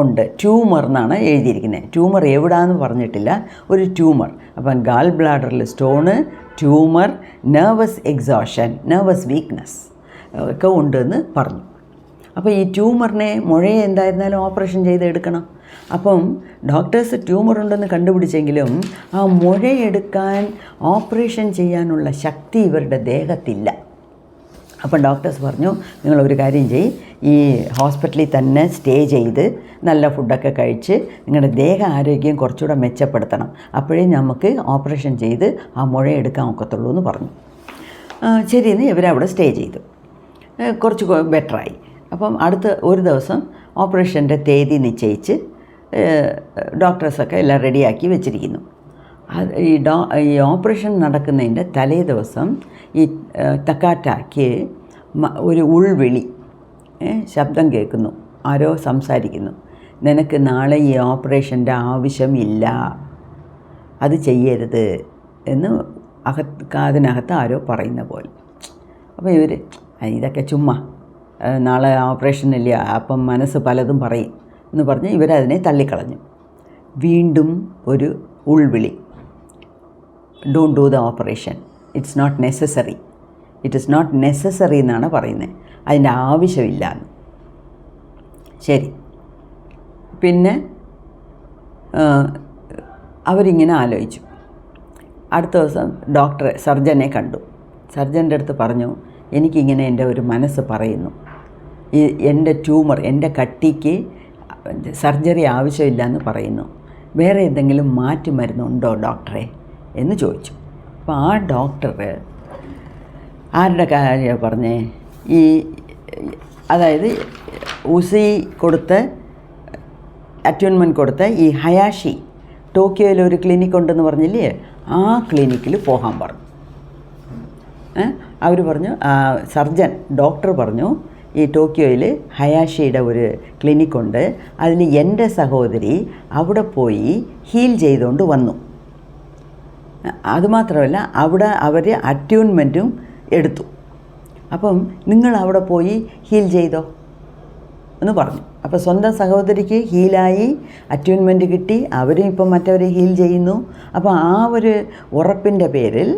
ഉണ്ട്, ട്യൂമർ എന്നാണ് എഴുതിയിരിക്കുന്നത്. ട്യൂമർ എവിടാന്ന് പറഞ്ഞിട്ടില്ല, ഒരു ട്യൂമർ. അപ്പം ഗാൾ ബ്ലാഡറിൽ stone, tumour, nervous exhaustion, nervous weakness ഒക്കെ ഉണ്ടെന്ന് പറഞ്ഞു. അപ്പോൾ ഈ മുഴയെ എന്തായിരുന്നാലും ഓപ്പറേഷൻ ചെയ്തെടുക്കണം. അപ്പം ഡോക്ടേഴ്സ് ട്യൂമർ ഉണ്ടെന്ന് കണ്ടുപിടിച്ചെങ്കിലും ആ മുഴയെടുക്കാൻ ഓപ്പറേഷൻ ചെയ്യാനുള്ള ശക്തി ഇവരുടെ ദേഹത്തില്ല. അപ്പം ഡോക്ടേഴ്സ് പറഞ്ഞു, നിങ്ങളൊരു കാര്യം ഈ ഹോസ്പിറ്റലിൽ തന്നെ സ്റ്റേ ചെയ്ത് നല്ല ഫുഡൊക്കെ കഴിച്ച് നിങ്ങളുടെ ദേഹ ആരോഗ്യം കുറച്ചുകൂടെ മെച്ചപ്പെടുത്തണം, അപ്പോഴേ നമുക്ക് ഓപ്പറേഷൻ ചെയ്ത് ആ മുഴയെടുക്കാൻ ഒക്കത്തുള്ളൂ എന്ന് പറഞ്ഞു. ശരിയെന്ന് ഇവരവിടെ സ്റ്റേ ചെയ്തു. കുറച്ച് ബെറ്ററായി. അപ്പം അടുത്ത ഒരു ദിവസം ഓപ്പറേഷൻ്റെ തീയതി നിശ്ചയിച്ച് ഡോക്ടേഴ്സൊക്കെ എല്ലാം റെഡിയാക്കി വെച്ചിരിക്കുന്നു. ഈ ഓപ്പറേഷൻ നടക്കുന്നതിൻ്റെ തലേ ദിവസം ഈ തക്കാറ്റയ്ക്ക് ഒരു ഉൾവിളി ശബ്ദം കേൾക്കുന്നു. ആരോ സംസാരിക്കുന്നു, നിനക്ക് നാളെ ഈ ഓപ്പറേഷൻ്റെ ആവശ്യമില്ല, അത് ചെയ്യരുത് എന്ന് കാതിനകത്ത് ആരോ പറയുന്ന പോലെ. അപ്പോൾ ഇതൊക്കെ ചുമ്മാ, നാളെ ഓപ്പറേഷനില്ല, അപ്പം മനസ്സ് പലതും പറയും എന്ന് പറഞ്ഞ് ഇവരതിനെ തള്ളിക്കളഞ്ഞു. വീണ്ടും ഒരു ഉൾവിളി, don't do the operation, it's not necessary എന്നാണ് പറയുന്നത്, അതിൻ്റെ ആവശ്യമില്ല എന്ന്. ശരി. പിന്നെ അവരിങ്ങനെ ആലോചിച്ചു. അടുത്ത ദിവസം സർജനെ കണ്ടു. സർജൻ്റെ അടുത്ത് പറഞ്ഞു, എനിക്കിങ്ങനെ എൻ്റെ ഒരു മനസ്സ് പറയുന്നു, എൻ്റെ ട്യൂമർ, എൻ്റെ കട്ടിക്ക് സർജറി ആവശ്യമില്ല എന്ന് പറയുന്നു, വേറെ എന്തെങ്കിലും മാറ്റുമരുന്നുണ്ടോ ഡോക്ടറെ എന്ന് ചോദിച്ചു. അപ്പോൾ ആ ഡോക്ടർ ആരുടെ കാര്യം പറഞ്ഞേ, അതായത് ഉസി കൊടുത്ത് അറ്റ്യൂൺമെൻറ്റ് കൊടുത്ത ഈ ഹയാഷി, ടോക്കിയോയിൽ ഒരു ക്ലിനിക്ക് ഉണ്ടെന്ന് പറഞ്ഞില്ലേ, ആ ക്ലിനിക്കിൽ പോകാൻ പറഞ്ഞു. അവർ പറഞ്ഞു, ഡോക്ടർ പറഞ്ഞു, ഈ ടോക്കിയോയിൽ ഹയാഷിയുടെ ഒരു ക്ലിനിക്കുണ്ട്, അതിൽ എൻ്റെ സഹോദരി അവിടെ പോയി ഹീൽ ചെയ്തുകൊണ്ട് വന്നു. അതുമാത്രമല്ല അവിടെ അവർ അറ്റ്യൂൺമെൻറ്റും എടുത്തു. അപ്പം നിങ്ങൾ അവിടെ പോയി ഹീൽ ചെയ്തോ എന്ന് പറഞ്ഞു. അപ്പോൾ സ്വന്തം സഹോദരിക്ക് ഹീലായി, അറ്റ്യൂൺമെൻറ്റ് കിട്ടി, അവരും ഇപ്പം മറ്റവരെ ഹീൽ ചെയ്യുന്നു. അപ്പോൾ ആ ഒരു ഉറപ്പിൻ്റെ പേരിൽ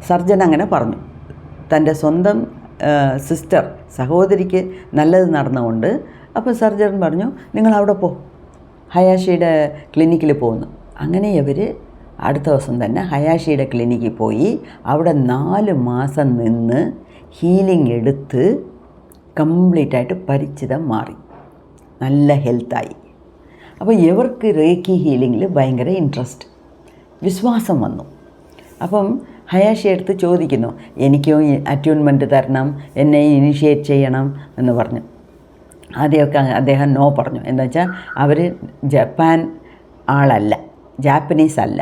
സർജൻ അങ്ങനെ പറഞ്ഞു. തൻ്റെ സ്വന്തം സഹോദരിക്ക് നല്ലത് നടന്നുകൊണ്ട് അപ്പോൾ സർജൻ പറഞ്ഞു, നിങ്ങൾ അവിടെ പോ, ഹയാഷിയുടെ ക്ലിനിക്കിൽ പോകുന്നു. അങ്ങനെ ഇവർ അടുത്ത ദിവസം തന്നെ ഹയാഷിയുടെ ക്ലിനിക്കിൽ പോയി അവിടെ 4 മാസം നിന്ന് ഹീലിംഗ് എടുത്ത് കംപ്ലീറ്റായിട്ട് പരിചിതം മാറി, നല്ല ഹെൽത്തായി. അപ്പോൾ ഇവർക്ക് റേക്കി ഹീലിങ്ങിൽ ഭയങ്കര ഇൻട്രസ്റ്റ്, വിശ്വാസം വന്നു. അപ്പം ഹയാഷി എടുത്ത് ചോദിക്കുന്നു, എനിക്കും അറ്റ്യൂൺമെൻറ്റ് തരണം, എന്നെ ഇനിഷ്യേറ്റ് ചെയ്യണം എന്ന് പറഞ്ഞു. ആദ്യമൊക്കെ അദ്ദേഹം നോ പറഞ്ഞു. എന്താ വെച്ചാൽ അവർ ജപ്പാൻ ആളല്ല, ജാപ്പനീസ് അല്ല,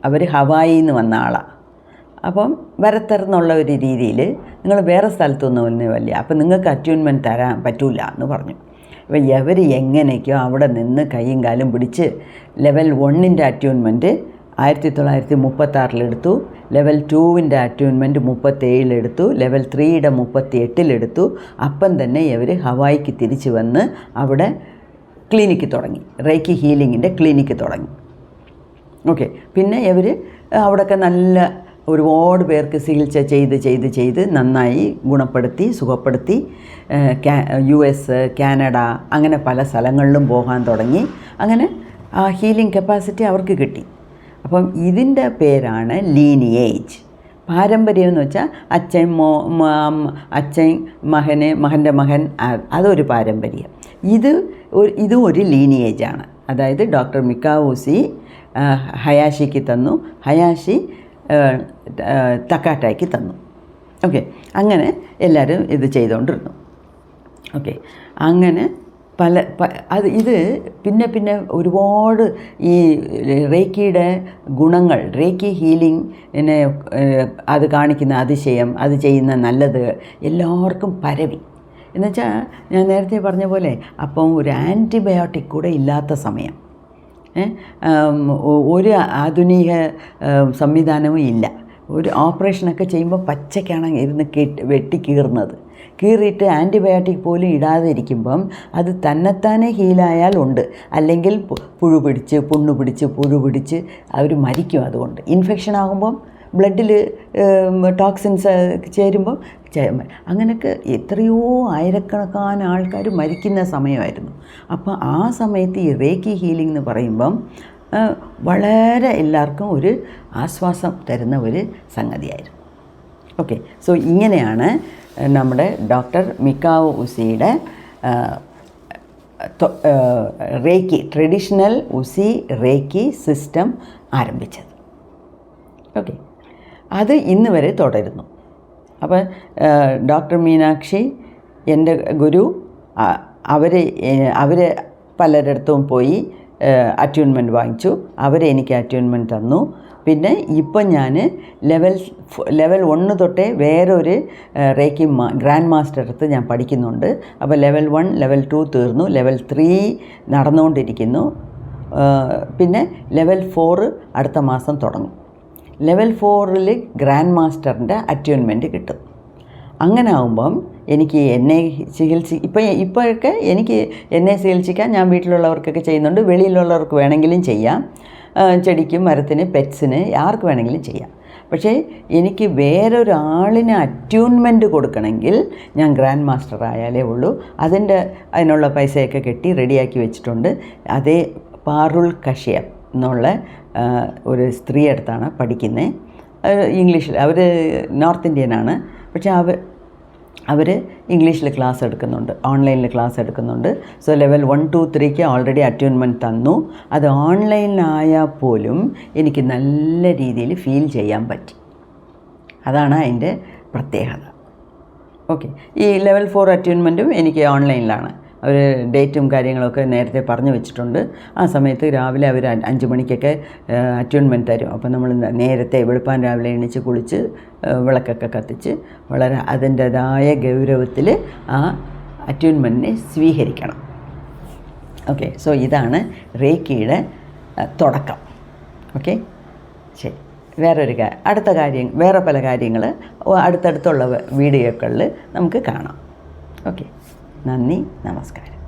അവർ ഹവായിയിൽ നിന്ന് വന്ന ആളാണ്. അപ്പം വരത്തരുന്നുള്ള ഒരു രീതിയിൽ നിങ്ങൾ വേറെ സ്ഥലത്തൊന്നും ഒന്നുമല്ല, അപ്പം നിങ്ങൾക്ക് അറ്റ്യൂൺമെൻറ്റ് തരാൻ പറ്റില്ല എന്ന് പറഞ്ഞു. അപ്പോൾ ഇവർ എങ്ങനെയൊക്കെയോ അവിടെ നിന്ന് കൈയും കാലും പിടിച്ച് ലെവൽ 1ൻ്റെ അറ്റ്യൂൺമെൻറ്റ് 1936 ലെവൽ 2വിൻ്റെ അറ്റ്യൂൺമെൻറ്റ് 37 ലെവൽ 3യുടെ 38 അപ്പം തന്നെ ഇവർ ഹവായിക്ക് തിരിച്ച് വന്ന് അവിടെ ക്ലിനിക്ക് തുടങ്ങി, റേക്കി ഹീലിങ്ങിൻ്റെ ക്ലിനിക്ക് തുടങ്ങി. ഓക്കെ, പിന്നെ ഇവർ അവിടെയൊക്കെ നല്ല ഒരുപാട് പേർക്ക് ചികിത്സ ചെയ്ത് നന്നായി ഗുണപ്പെടുത്തി സുഖപ്പെടുത്തി US, കാനഡ അങ്ങനെ പല സ്ഥലങ്ങളിലും പോകാൻ തുടങ്ങി. അങ്ങനെ ആ ഹീലിംഗ് കപ്പാസിറ്റി അവർക്ക് കിട്ടി. അപ്പം ഇതിൻ്റെ പേരാണ് ലീനിയേജ്. പാരമ്പര്യം എന്ന് വെച്ചാൽ അച്ഛൻ മകൻ്റെ മകൻ, അതൊരു പാരമ്പര്യം. ഇതും ഒരു ലീനിയേജാണ്. അതായത് ഡോക്ടർ മിക്കാവോ ഉസി ഹയാഷിക്ക് തന്നു, ഹയാഷി തക്കാട്ടായ്ക്ക് തന്നു. ഓക്കെ, അങ്ങനെ എല്ലാവരും ഇത് ചെയ്തുകൊണ്ടിരുന്നു. ഓക്കെ, അങ്ങനെ ഇത് പിന്നെ ഒരുപാട് ഈ റേക്കിയുടെ ഗുണങ്ങൾ, റേക്കി ഹീലിംഗ് അത് കാണിക്കുന്ന അതിശയം, അത് ചെയ്യുന്ന നല്ലത് എല്ലാവർക്കും പരവി. എന്നുവെച്ചാൽ ഞാൻ നേരത്തെ പറഞ്ഞ പോലെ അപ്പം ഒരു ആൻറ്റിബയോട്ടിക് കൂടെ ഇല്ലാത്ത സമയം, ഒരു ആധുനിക സംവിധാനവും ഇല്ല. ഒരു ഓപ്പറേഷനൊക്കെ ചെയ്യുമ്പോൾ പച്ചക്കാണ് ഇരുന്ന് വെട്ടി കീറിയിട്ട് ആൻറ്റിബയോട്ടിക് പോലും ഇടാതെ ഇരിക്കുമ്പം അത് തന്നെത്താനെ ഹീലായാൽ ഉണ്ട്, അല്ലെങ്കിൽ പുഴു പിടിച്ച് അവർ മരിക്കും. അതുകൊണ്ട് ഇൻഫെക്ഷൻ ആകുമ്പം ബ്ലഡിൽ ടോക്സിൻസ് ചേരുമ്പം അങ്ങനെയൊക്കെ എത്രയോ ആയിരക്കണക്കാன ആൾക്കാർ മരിക്കുന്ന സമയമായിരുന്നു. അപ്പോൾ ആ സമയത്ത് ഈ റേക്കി ഹീലിംഗ് എന്ന് പറയുമ്പം വളരെ എല്ലാവർക്കും ഒരു ആശ്വാസം തരുന്ന ഒരു സംഗതിയായിരുന്നു. ഓക്കെ, സോ ഇങ്ങനെയാണ് നമ്മുടെ ഡോക്ടർ മിക്കാവോ ഉസിയുടെ reiki, traditional Usui reiki system ആരംഭിച്ചത്. ഓക്കെ, അത് ഇന്ന് വരെ തുടരുന്നു. അപ്പോൾ ഡോക്ടർ മീനാക്ഷി എൻ്റെ ഗുരു, അവർ പലരിടത്തും പോയി അറ്റ്യൂൺമെൻറ്റ് വാങ്ങിച്ചു, അവരെനിക്ക് അറ്റ്യൂൺമെൻറ്റ് തന്നു. പിന്നെ ഇപ്പം ഞാൻ ലെവൽ 1 തൊട്ടേ വേറൊരു റേക്കി ഗ്രാൻഡ് മാസ്റ്റർ അടുത്ത് ഞാൻ പഠിക്കുന്നുണ്ട്. അപ്പോൾ ലെവൽ 1 ലെവൽ 2 തീർന്നു, ലെവൽ 3 നടന്നുകൊണ്ടിരിക്കുന്നു. പിന്നെ ലെവൽ 4 അടുത്ത മാസം തുടങ്ങും. ലെവൽ 4ൽ ഗ്രാൻഡ് മാസ്റ്ററിൻ്റെ അറ്റ്യൂൺമെൻറ്റ് കിട്ടും. അങ്ങനെ ആകുമ്പം എനിക്ക് എന്നെ ഇപ്പോഴൊക്കെ എനിക്ക് എന്നെ ചികിത്സിക്കാൻ ഞാൻ വീട്ടിലുള്ളവർക്കൊക്കെ ചെയ്യുന്നുണ്ട്, വെളിയിലുള്ളവർക്ക് വേണമെങ്കിലും ചെയ്യാം. ചെടിക്കും മരത്തിന് പെറ്റ്സിന് ആർക്ക് വേണമെങ്കിലും ചെയ്യാം. പക്ഷേ എനിക്ക് വേറൊരാളിന് അറ്റ്യൂൺമെൻറ്റ് കൊടുക്കണമെങ്കിൽ ഞാൻ ഗ്രാൻഡ് മാസ്റ്റർ ആയാലേ ഉള്ളൂ. അതിനുള്ള പൈസയൊക്കെ കെട്ടി റെഡിയാക്കി വെച്ചിട്ടുണ്ട്. അതേ പാറുൾ കശ്യപ് എന്നുള്ള ഒരു സ്ത്രീ അടുത്താണ് പഠിക്കുന്നത്. ഇംഗ്ലീഷിൽ, അവർ നോർത്ത് ഇന്ത്യനാണ്. പക്ഷേ അവർ ഇംഗ്ലീഷിൽ ക്ലാസ് എടുക്കുന്നുണ്ട്, ഓൺലൈനിൽ ക്ലാസ് എടുക്കുന്നുണ്ട്. സോ ലെവൽ 1, 2, 3ക്ക് ഓൾറെഡി അറ്റ്യൂൺമെൻറ്റ് തന്നു. അത് ഓൺലൈനിലായാൽ പോലും എനിക്ക് നല്ല രീതിയിൽ ഫീൽ ചെയ്യാൻ പറ്റി. അതാണ് അതിൻ്റെ പ്രത്യേകത. ഓക്കെ, ഈ ലെവൽ 4 അറ്റ്യൂൺമെൻറ്റും എനിക്ക് ഓൺലൈനിലാണ്. അവർ ഡേറ്റും കാര്യങ്ങളൊക്കെ നേരത്തെ പറഞ്ഞു വെച്ചിട്ടുണ്ട്. ആ സമയത്ത് രാവിലെ അവർ 5 മണിക്കൊക്കെ അറ്റ്യൂൺമെൻറ്റ് തരും. അപ്പോൾ നമ്മൾ നേരത്തെ വെളുപ്പാൻ രാവിലെ എണീച്ച് കുളിച്ച് വിളക്കൊക്കെ കത്തിച്ച് വളരെ അതിൻ്റേതായ ഗൗരവത്തിൽ ആ അറ്റ്യൂൺമെൻറ്റിനെ സ്വീകരിക്കണം. ഓക്കെ, സോ ഇതാണ് റേക്കിയുടെ തുടക്കം. ഓക്കെ, ശരി. വേറെ പല കാര്യങ്ങൾ അടുത്തടുത്തുള്ള വീഡിയോകളിൽ നമുക്ക് കാണാം. ഓക്കെ, നന്ദി, നമസ്കാരം.